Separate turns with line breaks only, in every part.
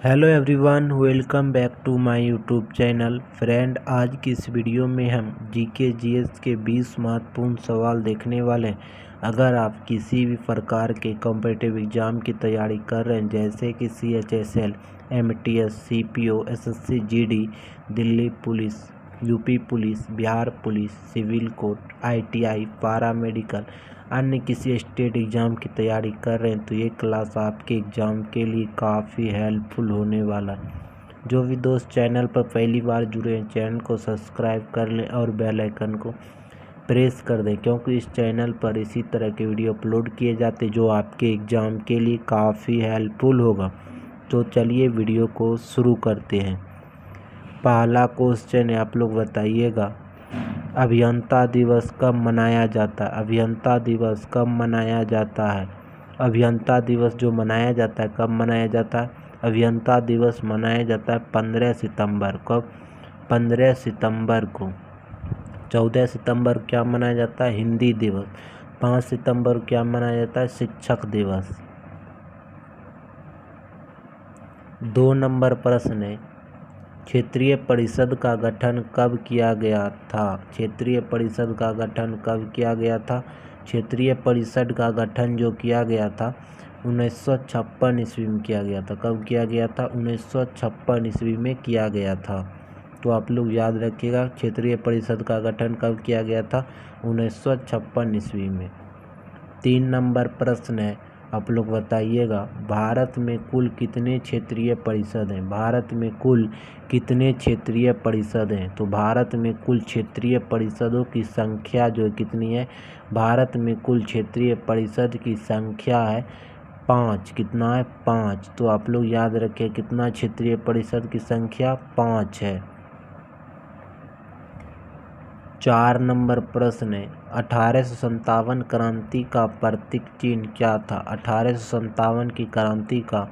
Hello everyone, welcome back to my YouTube channel. Friend, आज की इस वीडियो में हम जीके जीएस के 20 महत्वपूर्ण सवाल देखने वाले हैं। अगर आप किसी भी प्रकार के कॉम्पिटिटिव एग्ज़ाम की तैयारी कर रहे हैं, जैसे कि CHSL, MTS, CPO, SSC, GD, Delhi police, UP police, Bihar police, civil court, ITI, paramedical, अन्य किसी स्टेट एग्ज़ाम की तैयारी कर रहे हैं, तो ये क्लास आपके एग्ज़ाम के लिए काफ़ी हेल्पफुल होने वाला है। जो भी दोस्त चैनल पर पहली बार जुड़े हैं, चैनल को सब्सक्राइब कर लें और बेल आइकन को प्रेस कर दें, क्योंकि इस चैनल पर इसी तरह के वीडियो अपलोड किए जाते जो आपके एग्ज़ाम के लिए काफ़ी हेल्पफुल होगा। तो चलिए वीडियो को शुरू करते हैं। पहला क्वेश्चन है, आप लोग बताइएगा, अभियंता दिवस कब मनाया जाता है? अभियंता दिवस कब मनाया जाता है? अभियंता दिवस जो मनाया जाता है, कब मनाया जाता है? अभियंता दिवस मनाया जाता है 15 सितंबर। कब? 15 सितंबर को। 14 सितंबर क्या मनाया जाता है? हिंदी दिवस। 5 सितंबर क्या मनाया जाता है? शिक्षक दिवस। 2 नंबर प्रश्न है, क्षेत्रीय परिषद का गठन कब किया गया था? क्षेत्रीय परिषद का गठन कब किया गया था? क्षेत्रीय परिषद का गठन जो किया गया था 1956 ईस्वी में किया गया था। कब किया गया था? 1956 ईस्वी में किया गया था। तो आप लोग याद रखिएगा, क्षेत्रीय परिषद का गठन कब किया गया था? 1956 ईस्वी में। 3 नंबर प्रश्न है, आप लोग बताइएगा, भारत में कुल कितने क्षेत्रीय परिषद हैं? भारत में कुल कितने क्षेत्रीय परिषद हैं? तो भारत में कुल क्षेत्रीय परिषदों की संख्या जो कितनी है? भारत में कुल क्षेत्रीय परिषद की संख्या है 5। कितना है? 5। तो आप लोग याद रखें, कितना क्षेत्रीय परिषद की संख्या? 5 है। 4 नंबर प्रश्न है, 1857 क्रांति का प्रतीक चिन्ह क्या था? 1857 की क्रांति का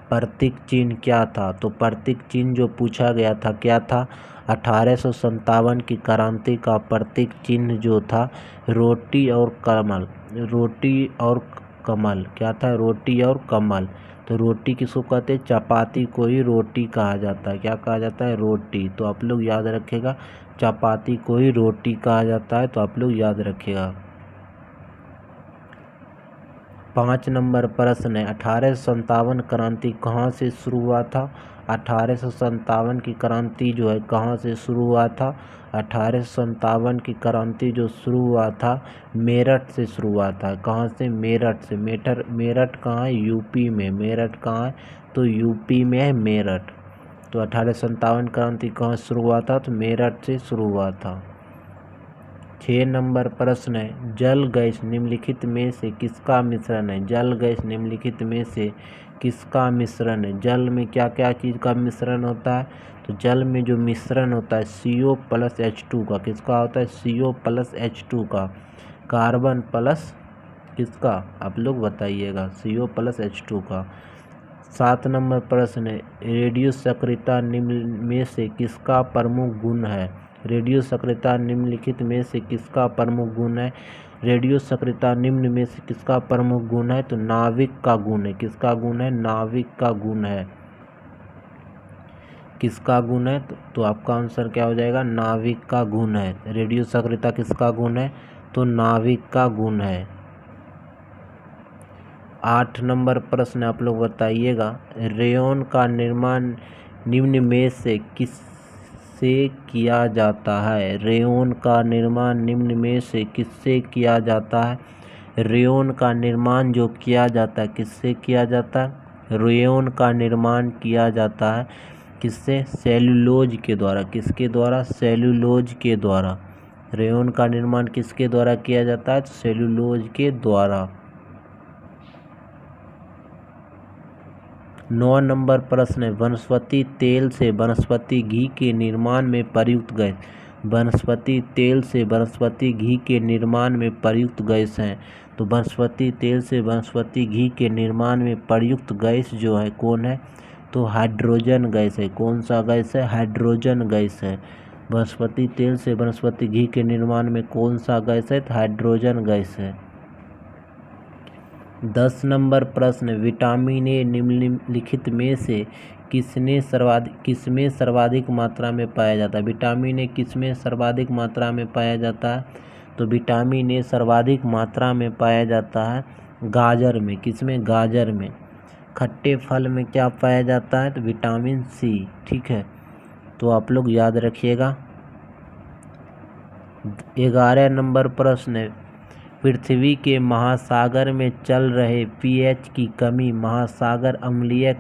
प्रतीक चिन्ह क्या था? तो प्रतीक चिन्ह जो पूछा गया था क्या था? 1857 की क्रांति का प्रतीक चिन्ह जो था रोटी और कमल। रोटी और कमल क्या था? रोटी और कमल। तो रोटी किसको कहते हैं? चपाती को ही रोटी कहा जाता है। क्या कहा जाता है? रोटी। तो आप लोग याद रखेगा, चपाती को ही रोटी कहा जाता है। तो आप लोग याद रखिएगा। 5 नंबर प्रश्न है, 1857 क्रांति कहाँ से शुरू हुआ था? 1857 की क्रांति जो है कहाँ से शुरू हुआ था? 1857 की क्रांति जो शुरू हुआ था मेरठ से शुरू हुआ था। कहाँ से? मेरठ से। मेरठ कहाँ है? यूपी में। मेरठ कहाँ है? तो यूपी में है मेरठ। तो 1857 क्रांति कहाँ शुरू हुआ था? तो मेरठ से शुरू हुआ था। 6 नंबर प्रश्न है, जल गैस निम्नलिखित में से किसका मिश्रण है? जल गैस निम्नलिखित में से किसका मिश्रण है? जल में क्या क्या चीज़ का मिश्रण होता है? तो जल में जो मिश्रण होता है CO प्लस H2 का। किसका होता है? CO प्लस H2 का। कार्बन प्लस किसका? आप लोग बताइएगा। CO प्लस H2 का। 7 नंबर प्रश्न है, रेडियो सक्रियता निम्न में से किसका प्रमुख गुण है? रेडियो सक्रियता निम्नलिखित में से किसका प्रमुख गुण है? रेडियो सक्रियता निम्न में से किसका प्रमुख गुण है? तो नाविक का गुण है। किसका गुण है? नाविक का गुण है। किसका गुण है? तो आपका आंसर क्या हो जाएगा? नाविक का गुण है। रेडियो सक्रियता किसका गुण है? तो नाविक का गुण है। 8 नंबर प्रश्न आप लोग बताइएगा, रेयॉन का निर्माण निम्न में से किससे किया जाता है? रेयॉन का निर्माण निम्न में से किससे किया जाता है? रेयॉन का निर्माण जो किया जाता है किससे किया जाता है? रेयॉन का निर्माण किया जाता है किससे? सेल्यूलोज के द्वारा। किसके द्वारा? सेल्यूलोज के द्वारा। रेयॉन का निर्माण किसके द्वारा किया जाता है? सेल्यूलोज के द्वारा। 9 नंबर प्रश्न है, वनस्पति तेल से वनस्पति घी के निर्माण में प्रयुक्त गैस। वनस्पति तेल से वनस्पति घी के निर्माण में प्रयुक्त गैस हैं। तो वनस्पति तेल से वनस्पति घी के निर्माण में प्रयुक्त गैस जो है कौन है? तो हाइड्रोजन गैस है। कौन सा गैस है? हाइड्रोजन गैस है। वनस्पति तेल से वनस्पति घी के निर्माण में कौन सा गैस है? तो हाइड्रोजन गैस है। 10 नंबर प्रश्न, विटामिन ए निम्नलिखित में से किसमें सर्वाधिक मात्रा में पाया जाता है? विटामिन ए किसमें सर्वाधिक मात्रा में पाया जाता है? तो विटामिन ए सर्वाधिक मात्रा में पाया जाता है गाजर में। किसमें? गाजर में। खट्टे फल में क्या पाया जाता है? तो विटामिन सी। ठीक है, तो आप लोग याद रखिएगा। 11 नंबर प्रश्न, पृथ्वी के महासागर में चल रहे पीएच की कमी महासागर अम्लीय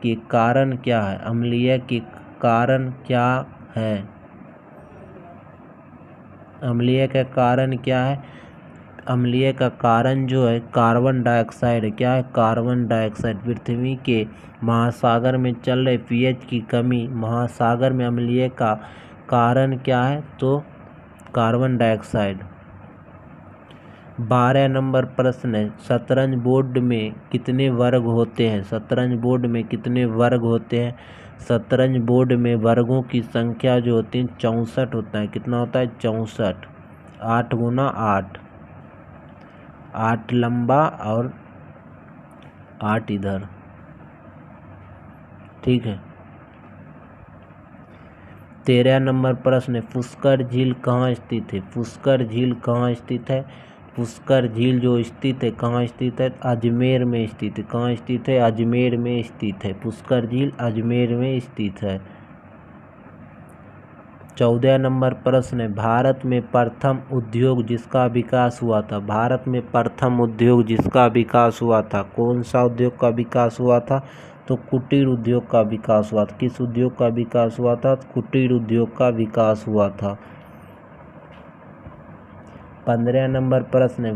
के कारण क्या है? अम्लीय के कारण क्या है? अम्लीय का कारण क्या है? अम्लीय का कारण जो है कार्बन डाइऑक्साइड है। क्या है? Carbon dioxide. पृथ्वी के महासागर में चल रहे पीएच की कमी महासागर में अम्लीय का कारण क्या है? तो कार्बन डाइऑक्साइड। 12 नंबर प्रश्न है, शतरंज बोर्ड में कितने वर्ग होते हैं? शतरंज बोर्ड में कितने वर्ग होते हैं? शतरंज बोर्ड में वर्गों की संख्या जो होती है 64 होता है। कितना होता है? 64। 8 गुना 8, 8 लंबा और 8 इधर। ठीक है। 13 नंबर प्रश्न है, पुष्कर झील कहाँ स्थित है? पुष्कर झील कहाँ स्थित है? पुष्कर झील जो स्थित है कहाँ स्थित है? अजमेर में स्थित है। कहाँ स्थित है? अजमेर में स्थित है। पुष्कर झील अजमेर में स्थित है। 14 नंबर प्रश्न है, भारत में प्रथम उद्योग जिसका विकास हुआ था? भारत में प्रथम उद्योग जिसका विकास हुआ था, कौन सा उद्योग का विकास हुआ था? तो कुटीर उद्योग का विकास हुआ था। किस उद्योग का विकास हुआ था? कुटीर उद्योग का विकास हुआ था। 15 नंबर प्रश्न है,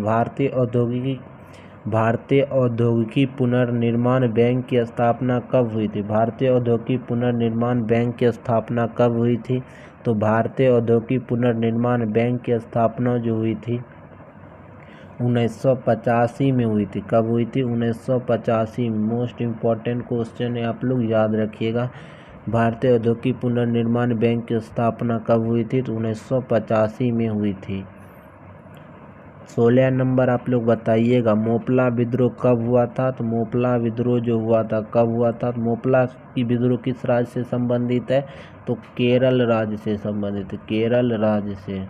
भारतीय औद्योगिकी पुनर्निर्माण बैंक की स्थापना कब हुई थी? भारतीय औद्योगिकी पुनर्निर्माण बैंक की स्थापना कब हुई थी? तो भारतीय औद्योगिकी पुनर्निर्माण बैंक की स्थापना जो हुई थी 1985 में हुई थी। कब हुई थी? 1985 में। मोस्ट इम्पॉर्टेंट क्वेश्चन है, आप लोग याद रखिएगा। भारतीय औद्योगिकी पुनर्निर्माण बैंक की स्थापना कब हुई थी? तो 1985 में हुई थी। 16 नंबर आप लोग बताइएगा, मोपला विद्रोह कब हुआ था? तो मोपला विद्रोह जो हुआ था कब हुआ था? तो मोपला की विद्रोह किस राज्य से संबंधित है? तो केरल राज्य से संबंधित है। केरल राज्य से।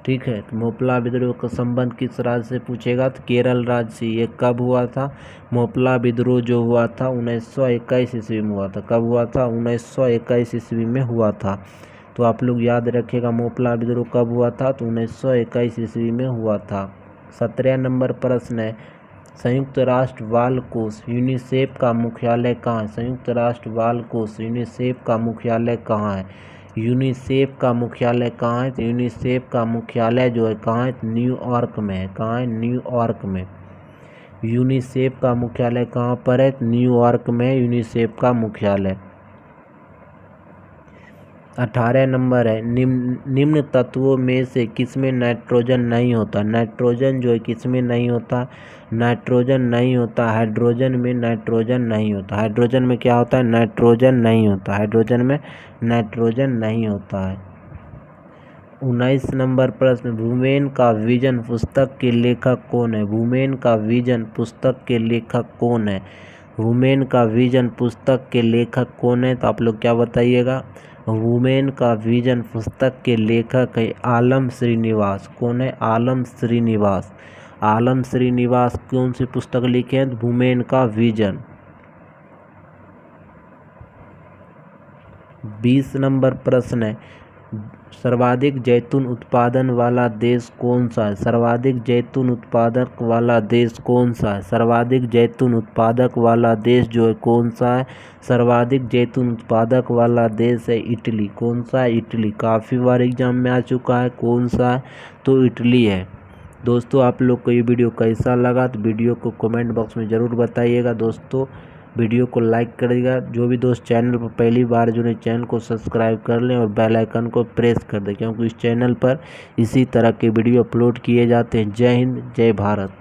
ठीक है, तो मोपला विद्रोह का संबंध किस राज्य से पूछेगा? तो केरल राज्य से। ये कब हुआ था? मोपला विद्रोह जो हुआ था 1921 ईस्वी में हुआ था। कब हुआ था? 1921 ईस्वी में हुआ था। तो आप लोग याद रखिएगा, मोपला विद्रोह कब हुआ था? तो 1921 ईस्वी में हुआ था। 17 नंबर प्रश्न है, संयुक्त राष्ट्र बाल कोष यूनिसेफ का मुख्यालय कहाँ है? संयुक्त राष्ट्र बाल कोष यूनिसेफ का मुख्यालय कहाँ है? यूनिसेफ का मुख्यालय कहाँ है? तो यूनिसेफ का मुख्यालय जो है कहाँ है? न्यूयॉर्क में है। कहाँ है? न्यूयॉर्क में। यूनिसेफ का मुख्यालय कहाँ पर है? न्यूयॉर्क में यूनिसेफ का मुख्यालय। 18 नंबर है, निम्न तत्वों में से किसमें नाइट्रोजन नहीं होता? नाइट्रोजन जो है किसमें नहीं होता? नाइट्रोजन नहीं होता, हाइड्रोजन में नाइट्रोजन नहीं होता। हाइड्रोजन में क्या होता है? नाइट्रोजन नहीं होता। हाइड्रोजन में नाइट्रोजन नहीं होता है। 19 नंबर प्रश्न, वुमेन का विजन पुस्तक के लेखक कौन है? वुमेन का विजन पुस्तक के लेखक कौन है? वुमेन का विजन पुस्तक के लेखक कौन है? तो आप लोग क्या बताइएगा? वुमेन का विजन पुस्तक के लेखक है आलम श्रीनिवास। कौन है? आलम श्रीनिवास। आलम श्रीनिवास कौन सी पुस्तक लिखे हैं? वुमेन का विजन। 20 नंबर प्रश्न है, सर्वाधिक जैतून उत्पादन वाला देश कौन सा है? सर्वाधिक जैतून उत्पादक वाला देश कौन सा है? सर्वाधिक जैतून उत्पादक वाला देश जो है कौन सा है? सर्वाधिक जैतून उत्पादक वाला देश है इटली। कौन सा है? इटली। काफ़ी बार एग्जाम में आ चुका है। कौन सा है? तो इटली है। दोस्तों, आप लोग को ये वीडियो कैसा लगा तो वीडियो को कमेंट बॉक्स में ज़रूर बताइएगा। दोस्तों, वीडियो को लाइक करिएगा। जो भी दोस्त चैनल पर पहली बार जुड़े चैनल को सब्सक्राइब कर लें और बेल आइकन को प्रेस कर दें, क्योंकि इस चैनल पर इसी तरह के वीडियो अपलोड किए जाते हैं। जय हिंद, जय भारत।